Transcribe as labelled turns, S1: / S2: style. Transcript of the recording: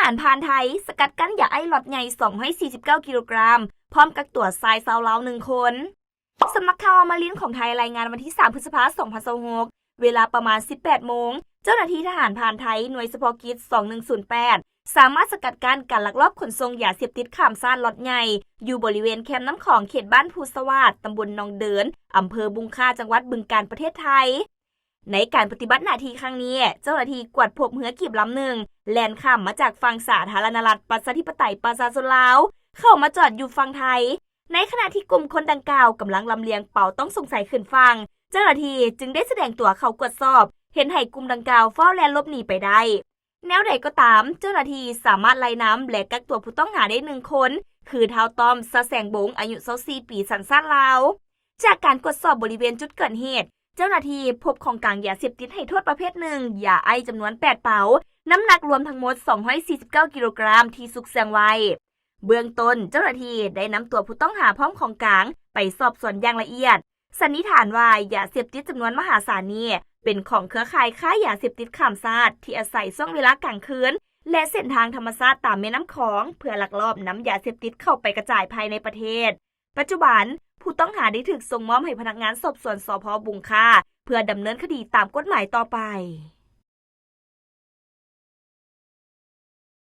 S1: หารพรานไทยสกัดกั้นยาไอล็อตใหญ่249กิโลกรัมพร้อมกักตัวทรายซาวลาว1คนสำนักข่าวอมรินทร์ของไทยรายงานวันที่3พฤษภาคม2026เวลาประมาณ 18 โมงเจ้าหน้าที่ทหารพรานไทยหน่วยเฉพาะกิจ2108สามารถสกัดกั้นการลักลอบขนส่งยาเสพติดข้ามชาติล็อตใหญ่อยู่บริเวณแคมป์น้ำของเขตบ้านภูสวัสดิ์ตำบลหนองเดินอำเภอบุงค่าจังหวัดบึงกาฬประเทศไทยในการปฏิบัติหน้าที่ครั้งนี้เจ้าหน้าที่กวาดพบเหือกีบลำหนึ่งแล่นข้ามมาจากฝั่งสาธารณรัฐประชาธิปไตยประชาชนลาวเข้ามาจอดอยู่ฝั่งไทยในขณะที่กลุ่มคนดังกล่าวกำลังลำเลียงเป๋าต้องสงสัยขึ้นฝั่งเจ้าหน้าที่จึงได้แสดงตัวเข้ากวดสอบเห็นให้กลุ่มดังกล่าวเฝ้าแลนหลบหนีไปได้แนวใดก็ตามเจ้าหน้าที่สามารถไล่น้ำและกักตัวผู้ต้องหาได้1คนคือท้าวต้อมสะแสงบงอายุ24ปีสัญชาติลาวจากการตรวจสอบบริเวณจุดเกิดเหตุเจ้าหน้าที่พบของกลางยาเสพติดให้โทษประเภทหนึ่งยาไอจำนวน8เป๋าน้ำหนักรวมทั้งหมด249กิโลกรัมที่ซุกซ่อนไว้เบื้องต้นเจ้าหน้าที่ได้นำตัวผู้ต้องหาพร้อมของกลางไปสอบสวนอย่างละเอียดสันนิษฐานว่ายาเสพติดจำนวนมหาศาลนี้เป็นของเครือข่ายค้ายาเสพติดข้ามชาติที่อาศัยช่วงเวลากลางคืนและเส้นทางธรรมชาติตามแม่น้ำของเพื่อลักลอบนำยาเสพติดเข้าไปกระจายภายในประเทศปัจจุบันผู้ต้องหาได้ถูกส่งมอบให้พนักงานสอบสวนสภ.บุงค่าเพื่อดำเนินคดีตามกฎหมายต่อไป